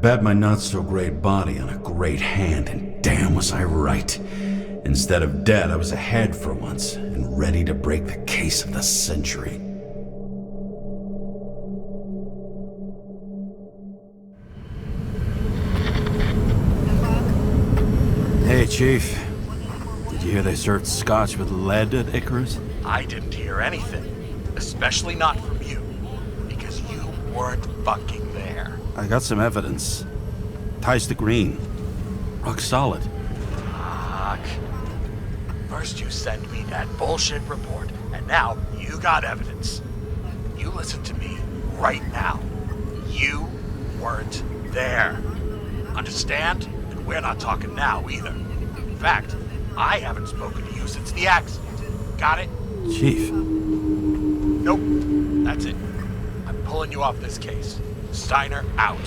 bet my not-so-great body on a great hand, and damn was I right. Instead of dead, I was ahead for once, and ready to break the case of the century. Hey, Chief. Did you hear they served scotch with lead at Icarus? I didn't hear anything. Especially not from you. Because you weren't fucking there. I got some evidence. Ties to Green. Rock solid. Fuck. First you send me that bullshit report, and now you got evidence. You listen to me right now. You weren't there. Understand? And we're not talking now either. In fact, I haven't spoken to you since the accident. Got it? Chief. Nope. That's it. I'm pulling you off this case. Steiner out.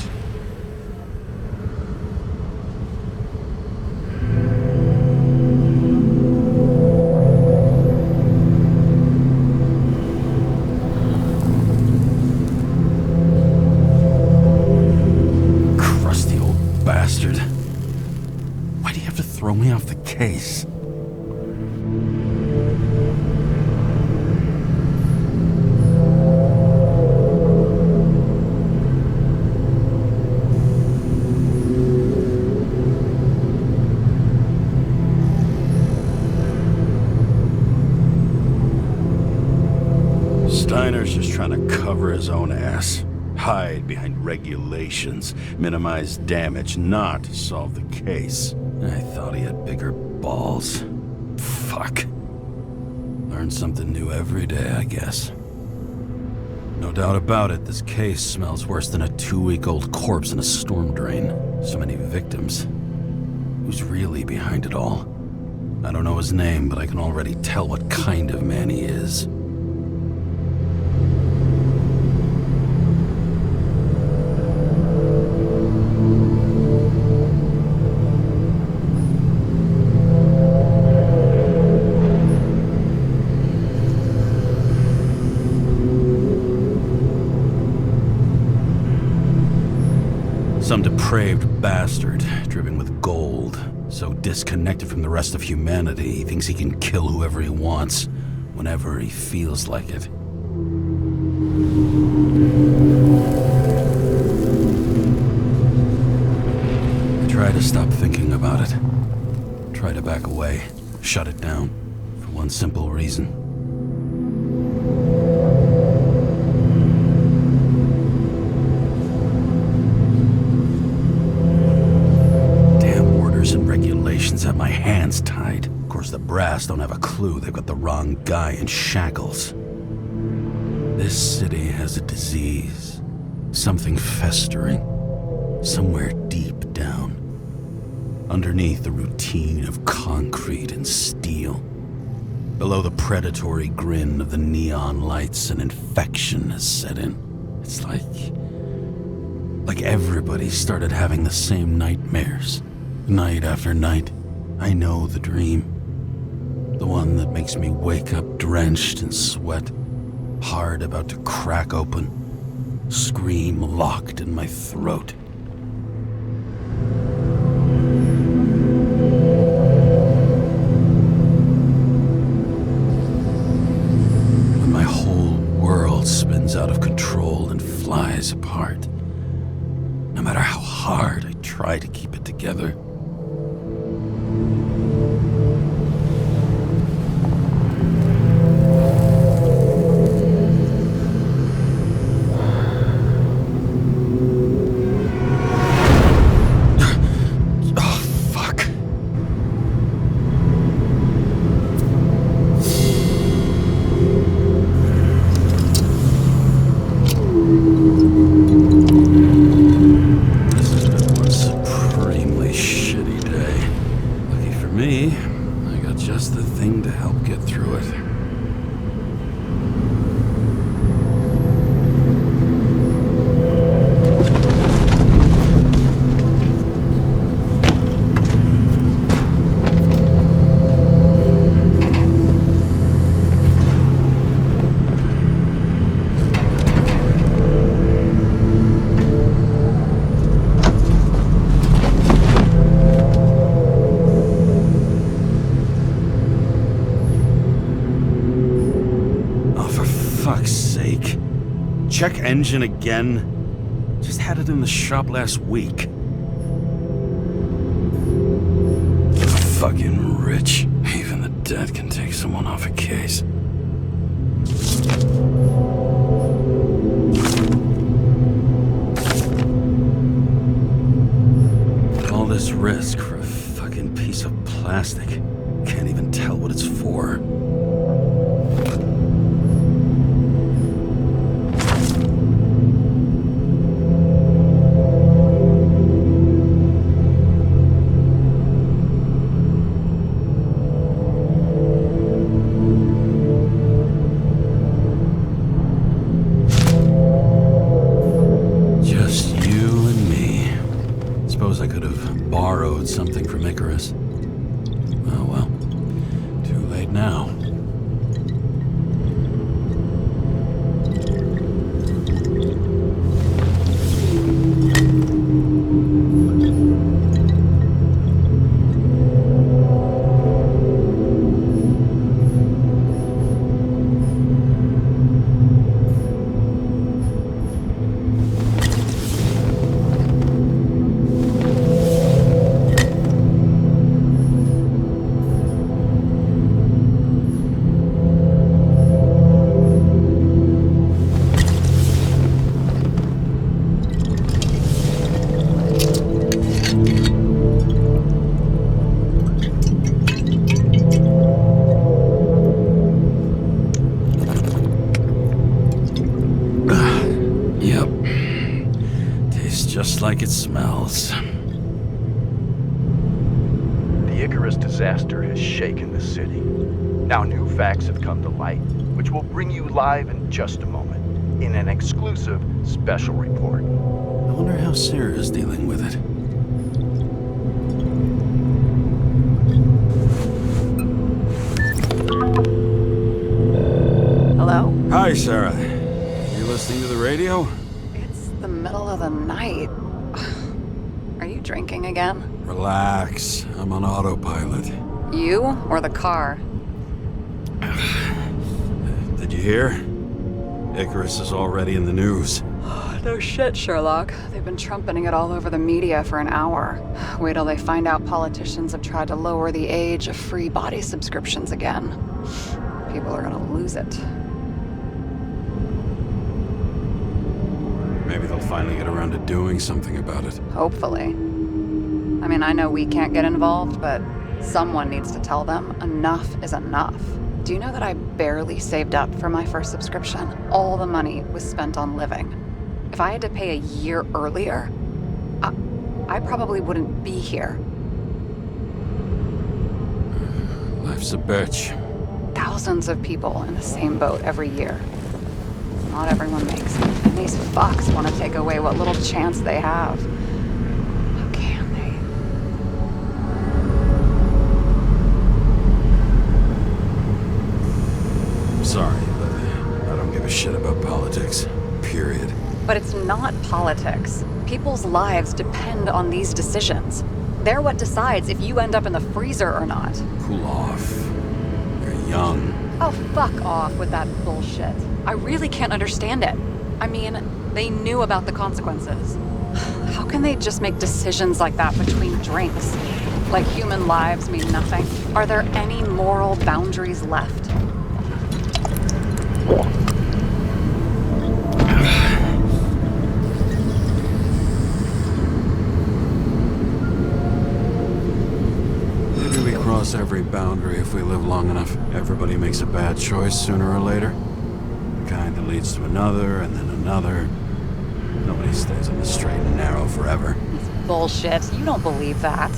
Crusty old bastard. Why do you have to throw me off the case? Steiner's just trying to cover his own ass. Hide behind regulations, minimize damage, not solve the case. I thought he had bigger balls. Fuck. Learn something new every day, I guess. No doubt about it, this case smells worse than a 2-week-old corpse in a storm drain. So many victims. Who's really behind it all? I don't know his name, but I can already tell what kind of man he is. Some depraved bastard, dripping with gold, so disconnected from the rest of humanity, he thinks he can kill whoever he wants, whenever he feels like it. I try to stop thinking about it. Try to back away, shut it down, for one simple reason. And regulations have my hands tied. Of course, the brass don't have a clue they've got the wrong guy in shackles. This city has a disease. Something festering. Somewhere deep down. Underneath the routine of concrete and steel. Below the predatory grin of the neon lights, an infection has set in. It's like everybody started having the same nightmares. Night after night, I know the dream. The one that makes me wake up drenched in sweat, heart about to crack open, scream locked in my throat. When my whole world spins out of control and flies apart, no matter how hard I try to keep it together. Check engine again. Just had it in the shop last week. Fucking rich. Even the dead can take someone off a case. All this risk for a fucking piece of plastic. Can't even tell what it's for. Something from Icarus. Oh well, too late now. Like it smells. The Icarus disaster has shaken the city. Now new facts have come to light, which we'll bring you live in just a moment, in an exclusive special report. I wonder how Sarah is dealing with it. Hello? Hi, Sarah. You listening to the radio? It's the middle of the night. Are you drinking again? Relax. I'm on autopilot. You or the car? Did you hear? Icarus is already in the news. No shit, Sherlock. They've been trumpeting it all over the media for an hour. Wait till they find out politicians have tried to lower the age of free body subscriptions again. People are gonna lose it. Maybe they'll finally get around to doing something about it. Hopefully. I mean, I know we can't get involved, but someone needs to tell them enough is enough. Do you know that I barely saved up for my first subscription? All the money was spent on living. If I had to pay a year earlier, I probably wouldn't be here. Life's a bitch. Thousands of people in the same boat every year. Not everyone makes it, and these fucks want to take away what little chance they have. How can they? I'm sorry, but I don't give a shit about politics. Period. But it's not politics. People's lives depend on these decisions. They're what decides if you end up in the freezer or not. Cool off. You're young. Oh, fuck off with that bullshit. I really can't understand it. I mean, they knew about the consequences. How can they just make decisions like that between drinks? Like human lives mean nothing? Are there any moral boundaries left? Maybe we cross every boundary if we live long enough. Everybody makes a bad choice sooner or later. Kind that leads to another, and then another. Nobody stays on the straight and narrow forever. It's bullshit. You don't believe that.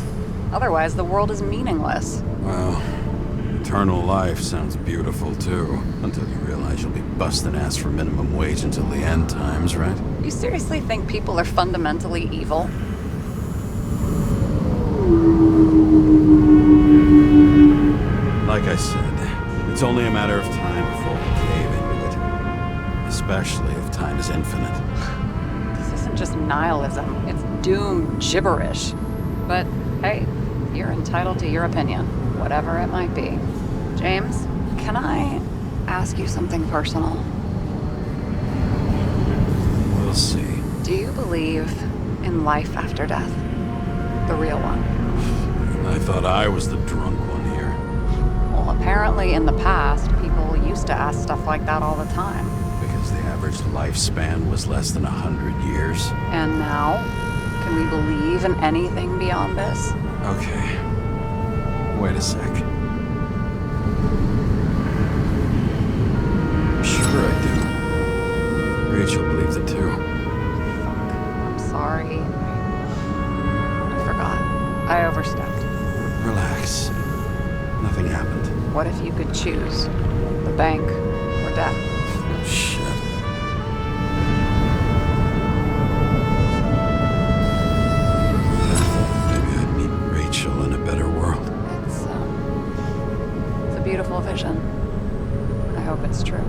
Otherwise, the world is meaningless. Well, eternal life sounds beautiful, too. Until you realize you'll be busting ass for minimum wage until the end times, right? You seriously think people are fundamentally evil? Like I said, it's only a matter of time before we cave into it. Especially if time is infinite. This isn't just nihilism, it's doom gibberish. But hey, you're entitled to your opinion, whatever it might be. James, can I ask you something personal? see. Do you believe in life after death? The real one? I thought I was the drunk one here. Well, apparently in the past, people used to ask stuff like that all the time. Because the average lifespan was less than 100 years. And now? Can we believe in anything beyond this? Okay. Wait a sec. Sure I do. Rachel believes it too. I'm sorry. I forgot. I overstepped. Relax. Nothing happened. What if you could choose? The bank or death? Shit. Maybe I'd meet Rachel in a better world. It's a beautiful vision. I hope it's true.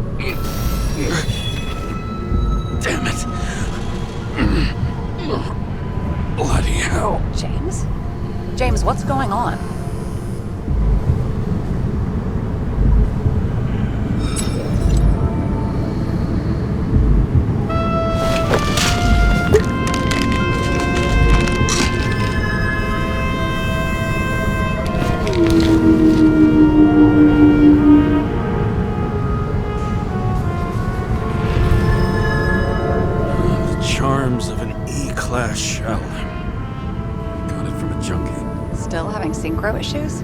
Damn it. Bloody hell. James? James, what's going on? Charms of an E-class shell. Got it from a junkie. Still having synchro issues?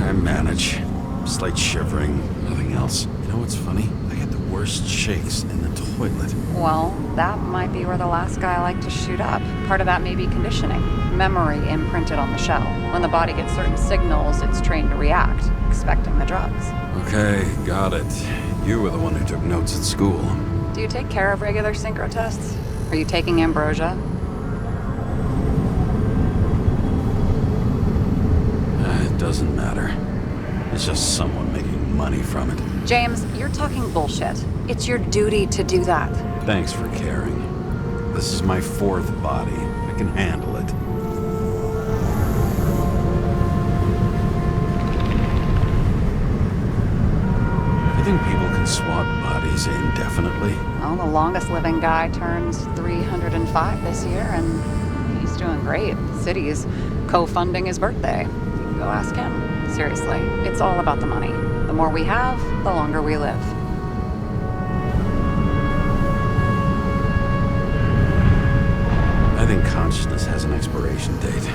I manage. Slight shivering, nothing else. You know what's funny? I get the worst shakes in the toilet. Well, that might be where the last guy liked to shoot up. Part of that may be conditioning. Memory imprinted on the shell. When the body gets certain signals, it's trained to react, expecting the drugs. Okay, got it. You were the one who took notes at school. Do you take care of regular synchro tests? Are you taking ambrosia? It doesn't matter. It's just someone making money from it. James, you're talking bullshit. It's your duty to do that. Thanks for caring. This is my fourth body. I can handle it. You think people can swap bodies indefinitely? Well, the longest living guy turns 305 this year, and he's doing great. The city's co-funding his birthday. You can go ask him. Seriously, it's all about the money. The more we have, the longer we live. I think consciousness has an expiration date.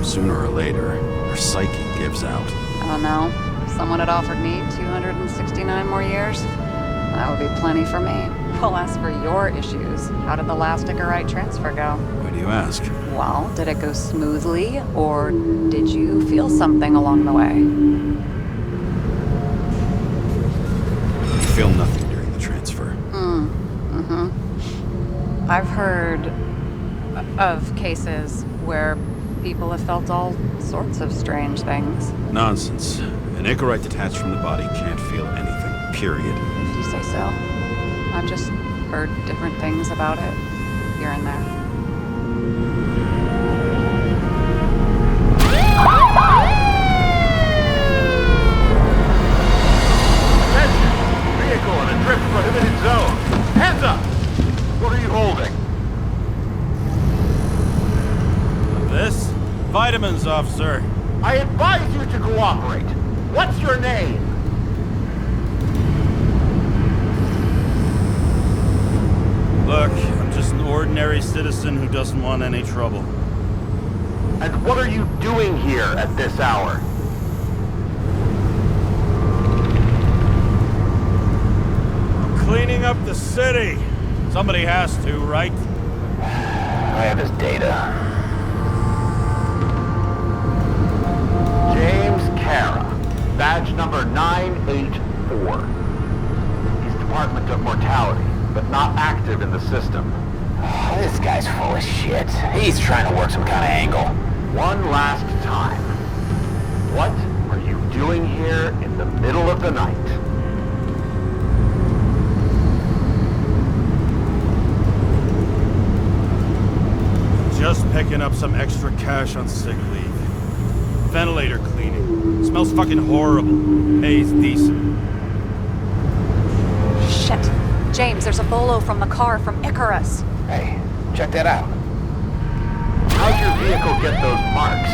Sooner or later, our psyche gives out. I don't know. If someone had offered me 269 more years, that would be plenty for me. Well, as for your issues, how did the last Icarite transfer go? Why do you ask? Well, did it go smoothly, or did you feel something along the way? I feel nothing during the transfer. I've heard of cases where people have felt all sorts of strange things. Nonsense. An Icarite detached from the body can't feel anything, period. If you say so. I've just heard different things about it, here and there. Vehicle in a drift-prohibited zone. Hands up! What are you holding? This? Vitamins, officer. I advise you to cooperate. What's your name? Look, I'm just an ordinary citizen who doesn't want any trouble. And what are you doing here at this hour? Cleaning up the city. Somebody has to, right? I have his data. James Kara, badge number 984. He's Department of Mortality, but not active in the system. This guy's full of shit. He's trying to work some kind of angle. One last time. What are you doing here in the middle of the night? Just picking up some extra cash on sick leave. Ventilator cleaning. Smells fucking horrible. Pays decent. Shit. James, there's a bolo from the car from Icarus. Hey, check that out. How'd your vehicle get those marks?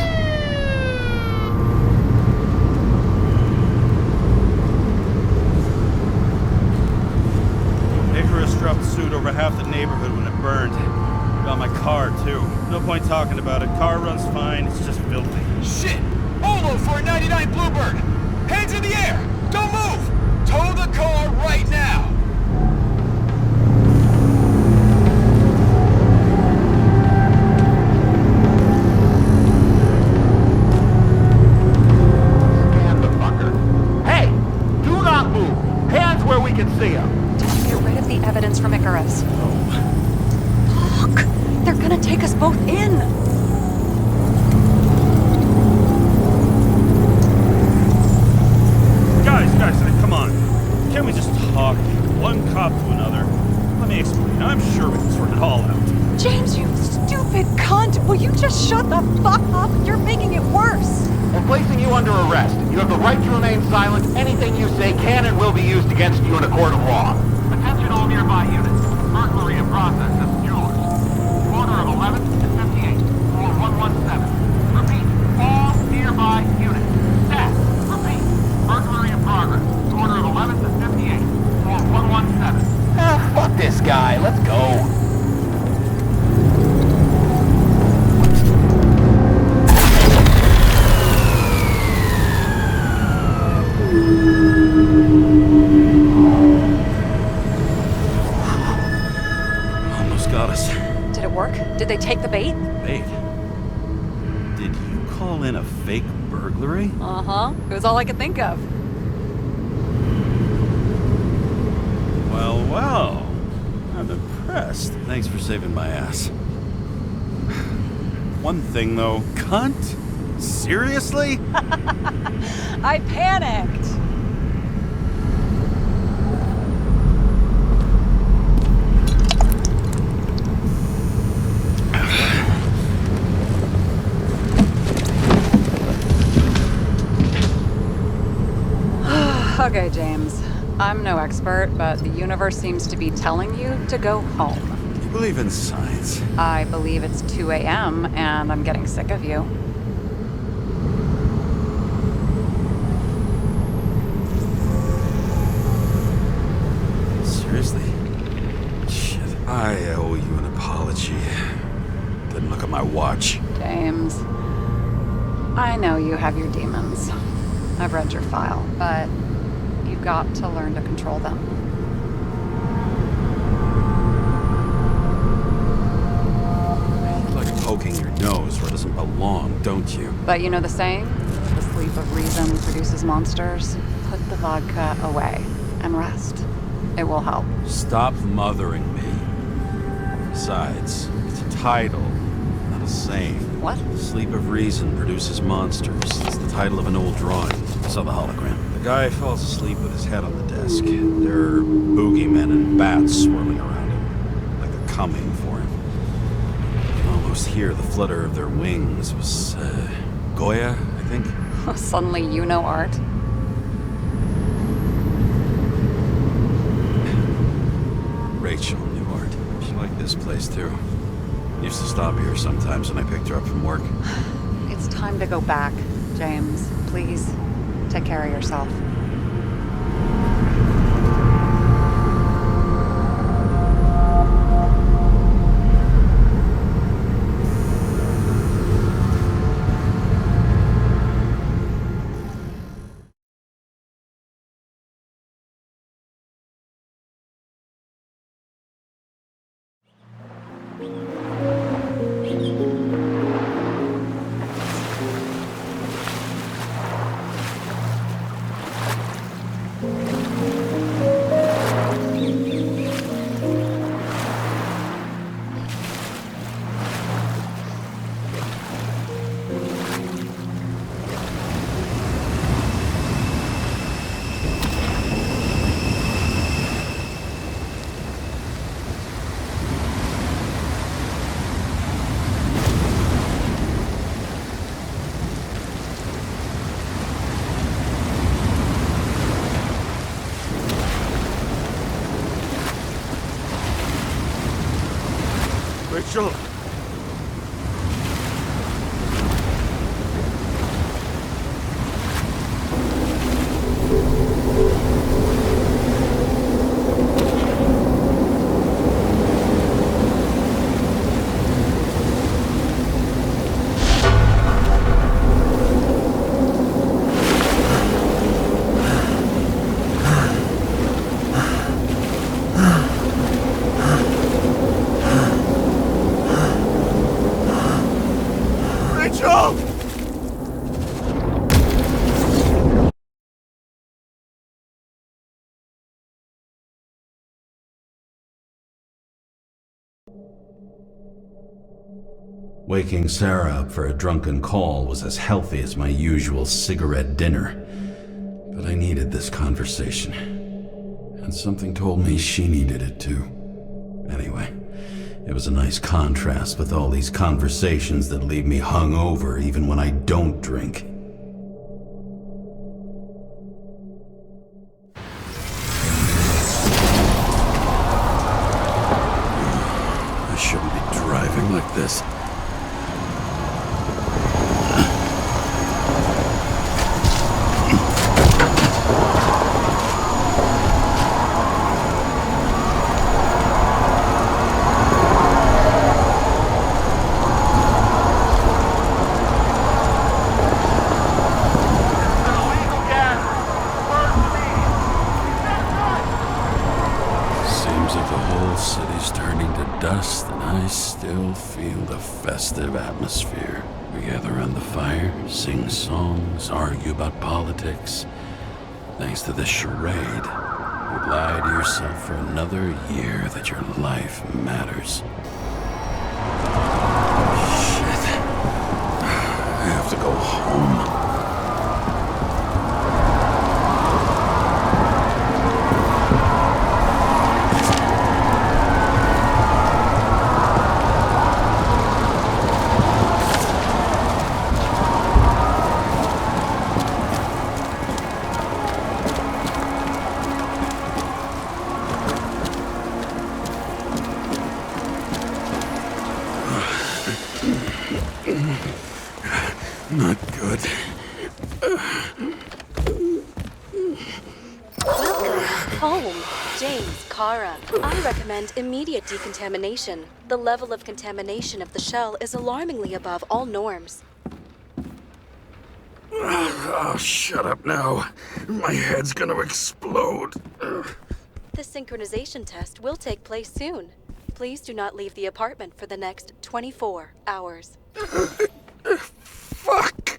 Icarus dropped suit over half the neighborhood when it burned. Got my car, too. No point talking about it. Car runs fine, it's just filthy. Shit! Bolo for a 99 Bluebird! Hands in the air! Don't move! Tow the car right now! Scan the fucker. Hey! Do not move! Hands where we can see them! Just get rid of the evidence from Icarus. Fuck! They're gonna take us both in! Guys, come on. Can't we just talk? One cop to another. Let me explain. I'm sure we can sort it all out. James, you stupid cunt! Will you just shut the fuck up? You're making it worse! We're placing you under arrest. You have the right to remain silent. Anything you say can and will be used against you in a court of law. Attention all nearby units. Burglary in process at the jewelers. Corner of 11th and 58. Floor 117. Repeat. All nearby units. Staff. Repeat. Burglary in progress. Corner of 11th and 58. Floor 117. Fuck this guy. Let's go. Almost got us. Did it work? Did they take the bait? Wait. Did you call in a fake burglary? Uh-huh. It was all I could think of. Well. I'm impressed. Thanks for saving my ass. One thing, though. Cunt? Seriously? I panicked! Okay, James. I'm no expert, but the universe seems to be telling you to go home. You believe in science? I believe it's 2 a.m. and I'm getting sick of you. Seriously? Shit, I owe you an apology. Didn't look at my watch. James, I know you have your demons. I've read your file, but you've got to learn to control them. You like poking your nose where it doesn't belong, don't you? But you know the saying? The sleep of reason produces monsters. Put the vodka away and rest. It will help. Stop mothering me. Besides, it's a title, not a saying. What? Sleep of Reason produces monsters. It's the title of an old drawing. I saw the hologram. The guy falls asleep with his head on the desk. There are boogeymen and bats swirling around him, like they're coming for him. You can almost hear the flutter of their wings. It was, Goya, I think? Suddenly you know art. Rachel knew art. She liked this place, too. Used to stop here sometimes when I picked her up from work. It's time to go back, James. Please, take care of yourself. Rachel! Waking Sarah up for a drunken call was as healthy as my usual cigarette dinner. But I needed this conversation. And something told me she needed it too. Anyway, it was a nice contrast with all these conversations that leave me hungover even when I don't drink. I shouldn't be driving like this. Still feel the festive atmosphere. We gather around the fire, sing songs, argue about politics. Thanks to this charade, you lie to yourself for another year that your life matters. Shit. I have to go home. Not good. Welcome home, James, Kara. I recommend immediate decontamination. The level of contamination of the shell is alarmingly above all norms. Oh, shut up now. My head's gonna explode. The synchronization test will take place soon. Please do not leave the apartment for the next 24 hours. Fuck!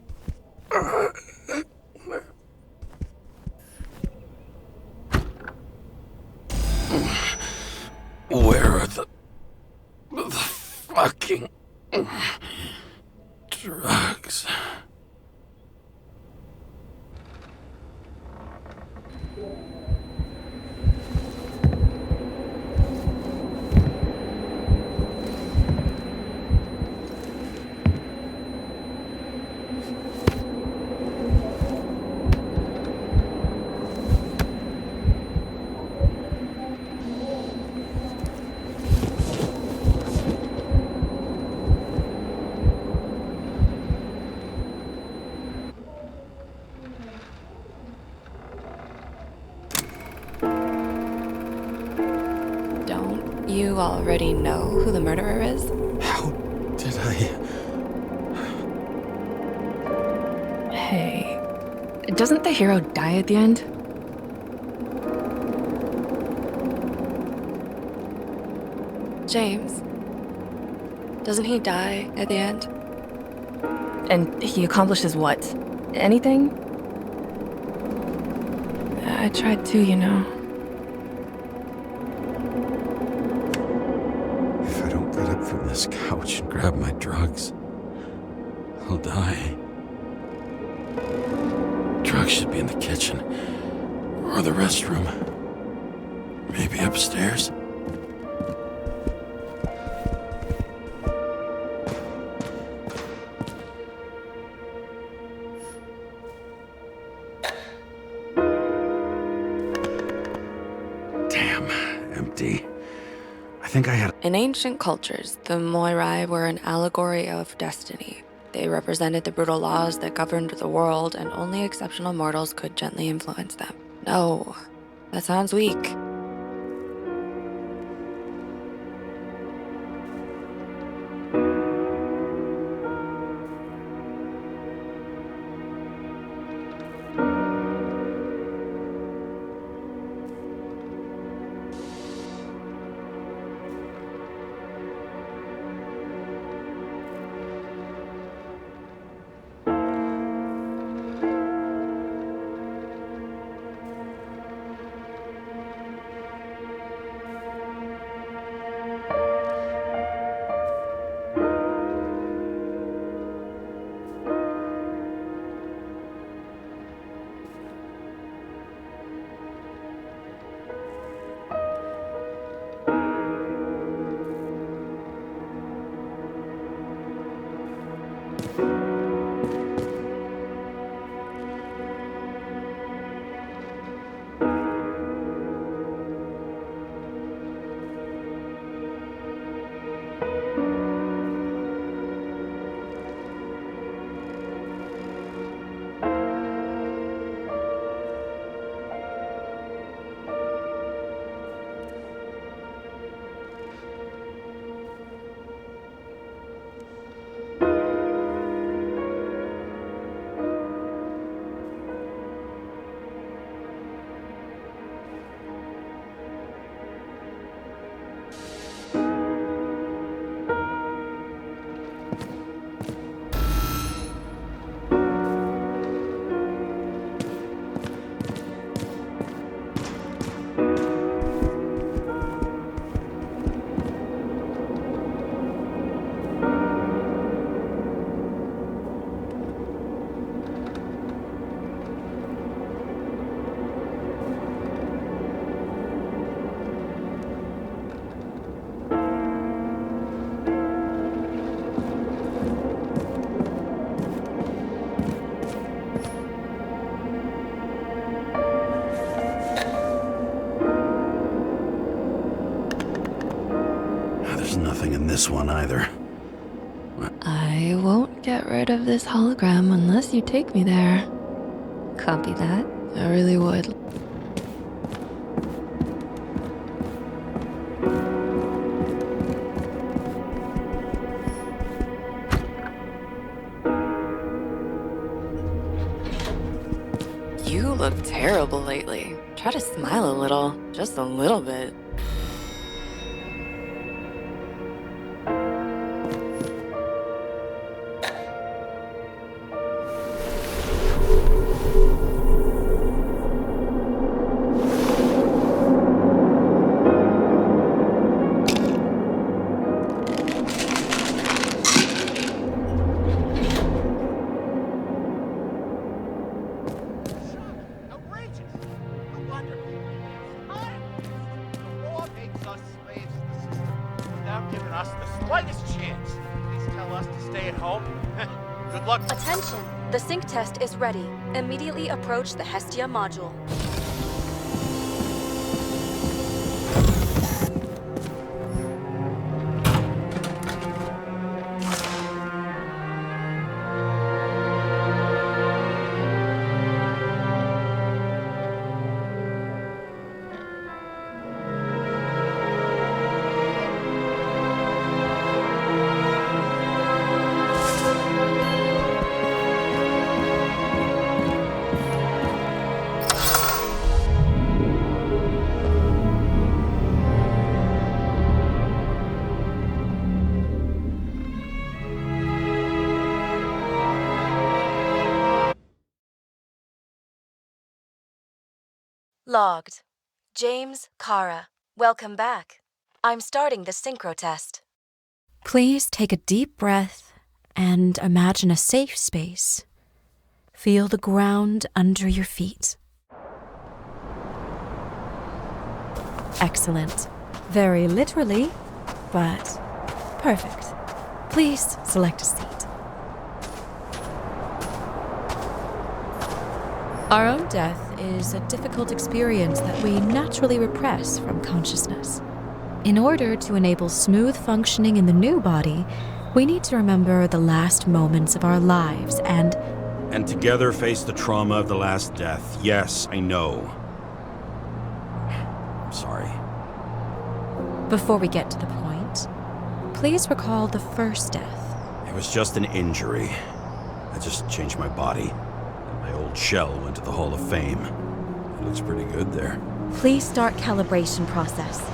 Where are the fucking drugs? You already know who the murderer is? How did I... Hey, doesn't the hero die at the end? James. Doesn't he die at the end? And he accomplishes what? Anything? I tried to, you know. If I don't get up from this couch and grab my drugs, I'll die. Drugs should be in the kitchen. Or the restroom. Maybe upstairs. Damn, empty. I think I had... In ancient cultures, the Moirai were an allegory of destiny. They represented the brutal laws that governed the world, and only exceptional mortals could gently influence them. No, that sounds weak. this one either. I won't get rid of this hologram unless you take me there. Copy that. I really would. You look terrible lately. Try to smile a little, just a little bit. Attention! The sync test is ready. Immediately approach the Hestia module. Logged. James, Kara, welcome back. I'm starting the synchro test. Please take a deep breath and imagine a safe space. Feel the ground under your feet. Excellent. Very literally, but perfect. Please select a seat. Our own death is a difficult experience that we naturally repress from consciousness. In order to enable smooth functioning in the new body, we need to remember the last moments of our lives and together face the trauma of the last death. Yes, I know. I'm sorry. Before we get to the point, please recall the first death. It was just an injury. I just changed my body. My old shell went to the Hall of Fame. It looks pretty good there. Please start calibration process.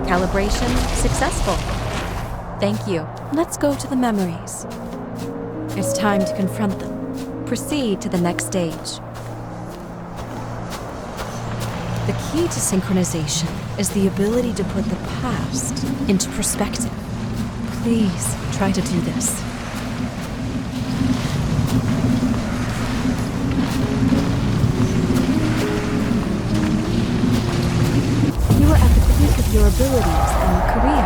Calibration successful. Thank you. Let's go to the memories. It's time to confront them. Proceed to the next stage. The key to synchronization is the ability to put the past into perspective. Please try to do this. You are at the peak of your abilities and career.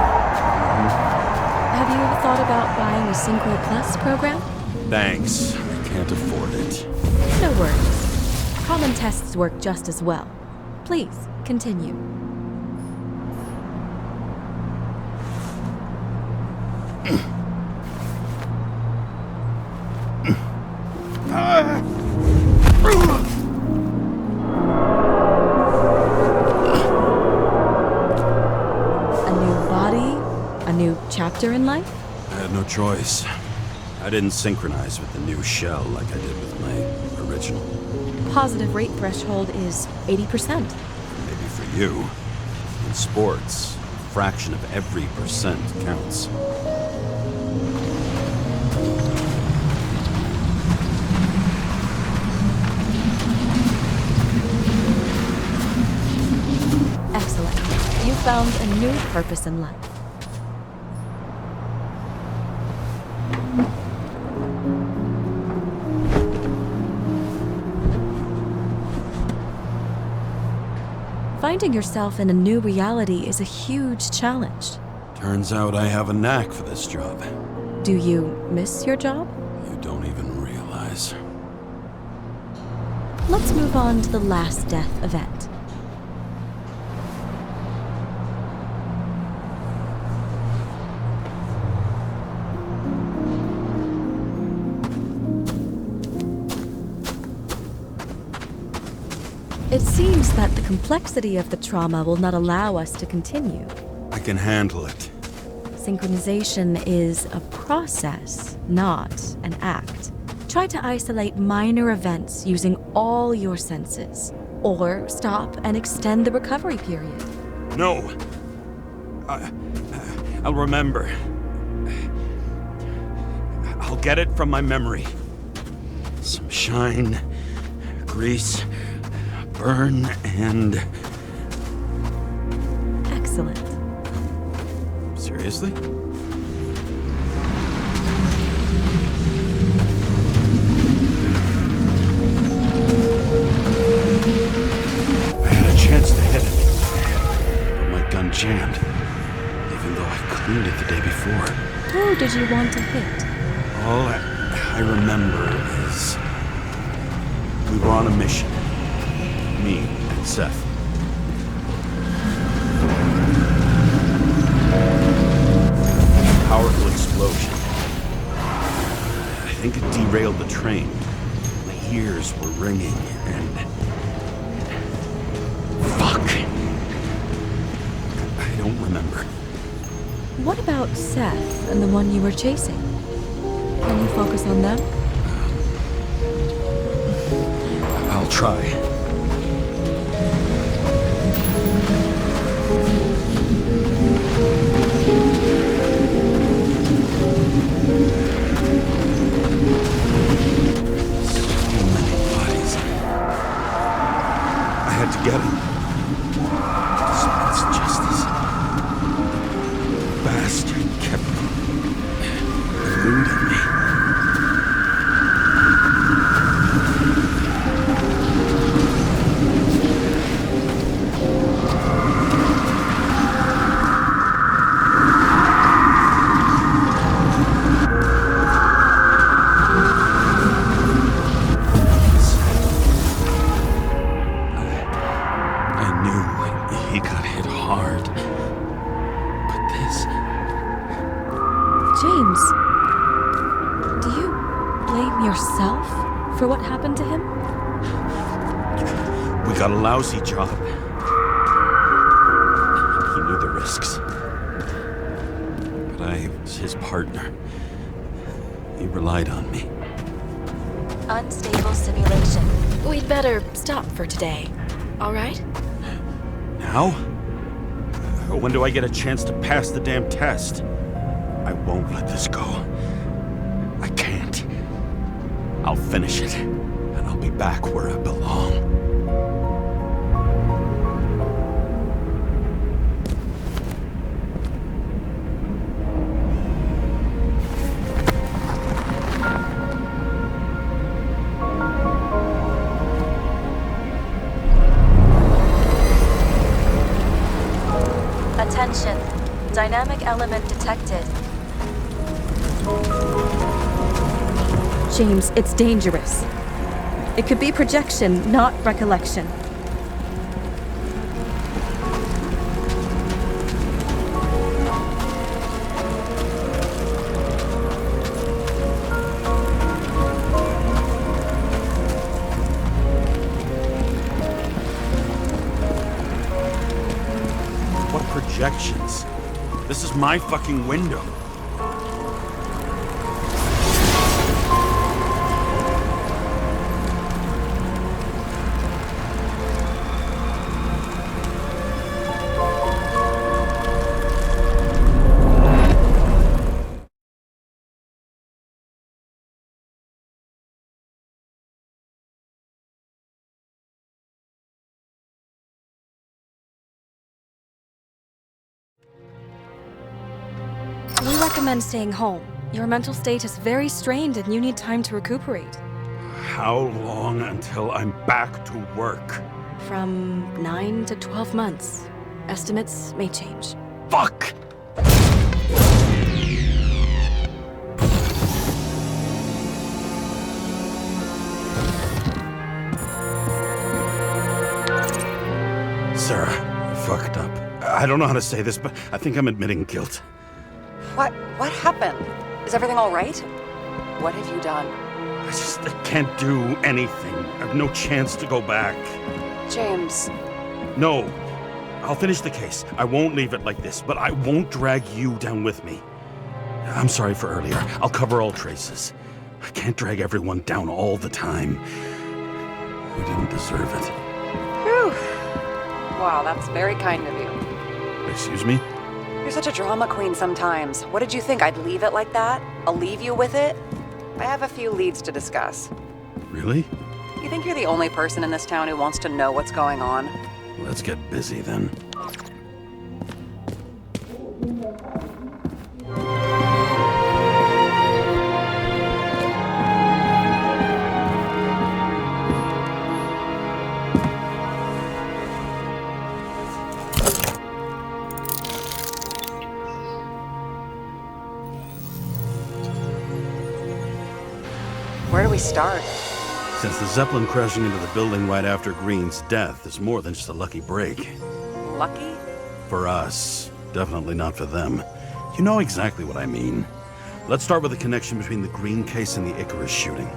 Have you thought about buying a Synchro Plus program? Thanks. I can't afford it. No worries. Common tests work just as well. Please, continue. Chapter in life? I had no choice. I didn't synchronize with the new shell like I did with my original. Positive rate threshold is 80%. Maybe for you. In sports, a fraction of every percent counts. found a new purpose in life. Finding yourself in a new reality is a huge challenge. Turns out I have a knack for this job. Do you miss your job? You don't even realize. Let's move on to the last death event. It seems that the complexity of the trauma will not allow us to continue. I can handle it. Synchronization is a process, not an act. Try to isolate minor events using all your senses, or stop and extend the recovery period. No! I'll remember. I'll get it from my memory. Some shine, grease, burn, and... Excellent. Seriously? I had a chance to hit it, but my gun jammed, even though I cleaned it the day before. Who did you want to hit? All I remember is we were on a mission. Me and Seth. Powerful explosion. I think it derailed the train. My ears were ringing and... Fuck! I don't remember. What about Seth and the one you were chasing? Can you focus on them? I'll try. To get him. It's justice. Bastard kept eluding me. James, do you blame yourself for what happened to him? We got a lousy job. He knew the risks. But I was his partner. He relied on me. Unstable simulation. We'd better stop for today, all right? Now? When do I get a chance to pass the damn test? I won't let this go. I can't. I'll finish it, and I'll be back where I belong. Attention. Dynamic element detected. James, it's dangerous. It could be projection, not recollection. What projections? This is my fucking window. recommend staying home. Your mental state is very strained and you need time to recuperate. How long until I'm back to work? From 9 to 12 months. Estimates may change. Fuck! Sarah, I fucked up. I don't know how to say this, but I think I'm admitting guilt. What happened? Is everything all right? What have you done? I can't do anything. I have no chance to go back. James. No. I'll finish the case. I won't leave it like this, but I won't drag you down with me. I'm sorry for earlier. I'll cover all traces. I can't drag everyone down all the time. We didn't deserve it. Whew. Wow, that's very kind of you. Excuse me? You're such a drama queen sometimes. What did you think, I'd leave it like that? I'll leave you with it? I have a few leads to discuss. Really? You think you're the only person in this town who wants to know what's going on? Let's get busy then. Where do we start? Since the Zeppelin crashing into the building right after Green's death is more than just a lucky break. Lucky? For us. Definitely not for them. You know exactly what I mean. Let's start with the connection between the Green case and the Icarus shooting.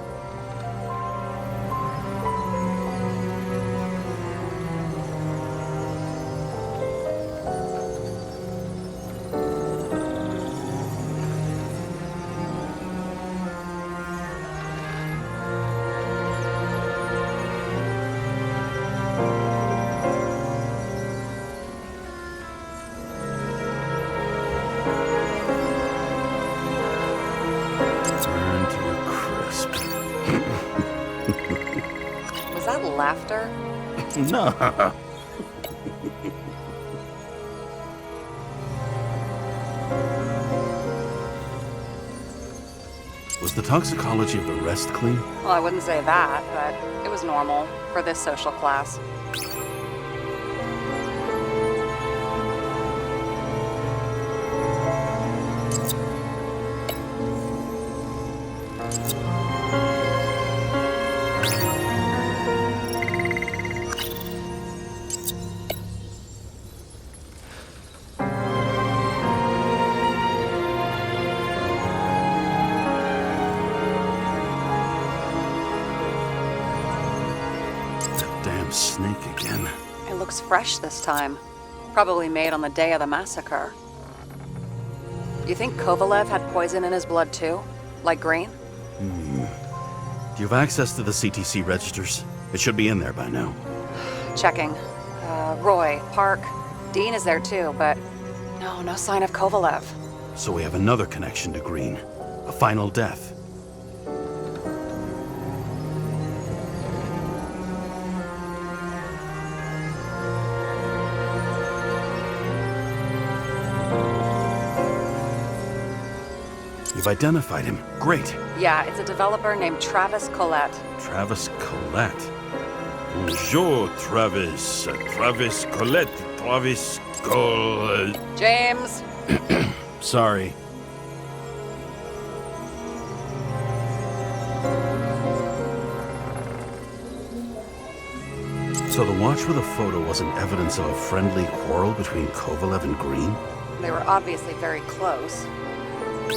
Was that laughter? No. Was the toxicology of the rest clean? Well, I wouldn't say that, but it was normal for this social class. Snake again. It looks fresh this time. Probably made on the day of the massacre. You think Kovalev had poison in his blood too? Like Green? Do you have access to the CTC registers? It should be in there by now. Checking. Roy, Park, Dean is there too, but no sign of Kovalev. So we have another connection to Green. A final death. You've identified him. Great. Yeah, it's a developer named Travis Collette. Travis Collette. Bonjour, Travis. Travis Collette. Travis Collette. James! Sorry. So the watch with a photo wasn't evidence of a friendly quarrel between Kovalev and Green? They were obviously very close.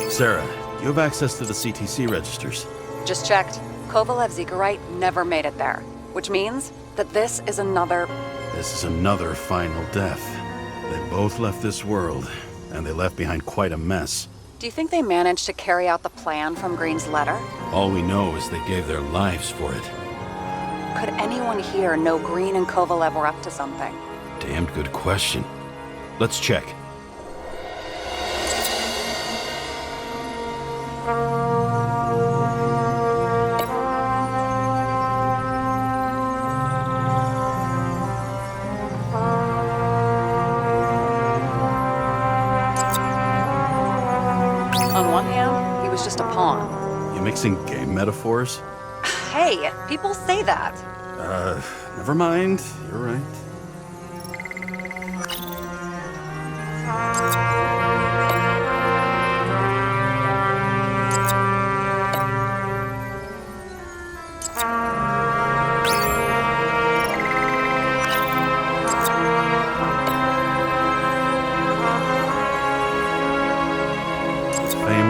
Sarah, do you have access to the CTC registers? Just checked. Kovalev's Zegarite never made it there, which means that this is another final death. They both left this world, and they left behind quite a mess. Do you think they managed to carry out the plan from Green's letter? All we know is they gave their lives for it. Could anyone here know Green and Kovalev were up to something? Damned good question. Let's check. mixing game metaphors? Hey, people say that. Never mind. You're right.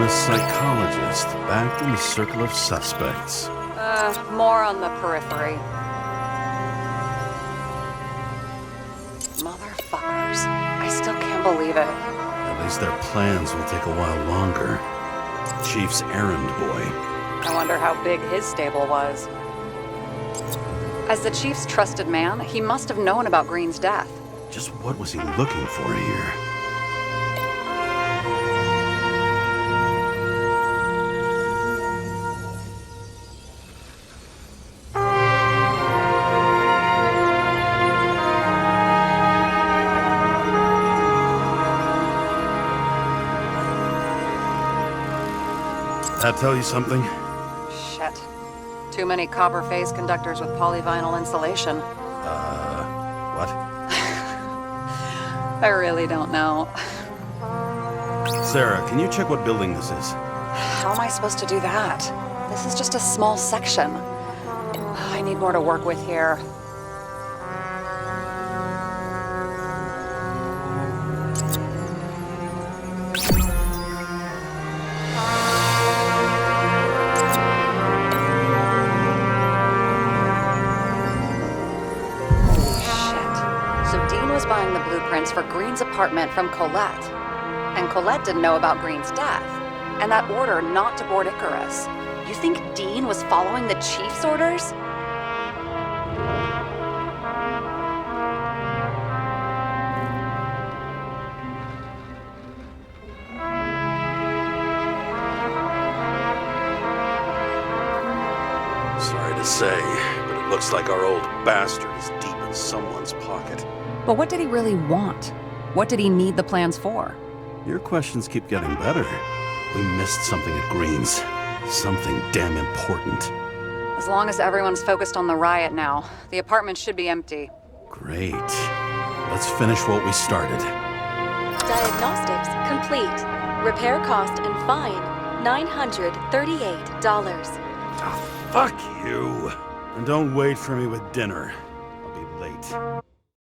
Psychologist back in the circle of suspects. More on the periphery. Motherfuckers. I still can't believe it. At least their plans will take a while longer. Chief's errand boy. I wonder how big his stable was. As the Chief's trusted man, he must have known about Green's death. Just what was he looking for here? That tell you something? Shit. Too many copper phase conductors with polyvinyl insulation. What? I really don't know. Sarah, can you check what building this is? How am I supposed to do that? This is just a small section. I need more to work with here. Buying the blueprints for Green's apartment from Colette. And Colette didn't know about Green's death. And that order not to board Icarus. You think Dean was following the Chief's orders? Sorry to say, but it looks like our old bastard is deep in someone's pocket. But what did he really want? What did he need the plans for? Your questions keep getting better. We missed something at Green's. Something damn important. As long as everyone's focused on the riot now, the apartment should be empty. Great. Let's finish what we started. Diagnostics complete. Repair cost and fine, $938. Oh, fuck you. And don't wait for me with dinner. I'll be late.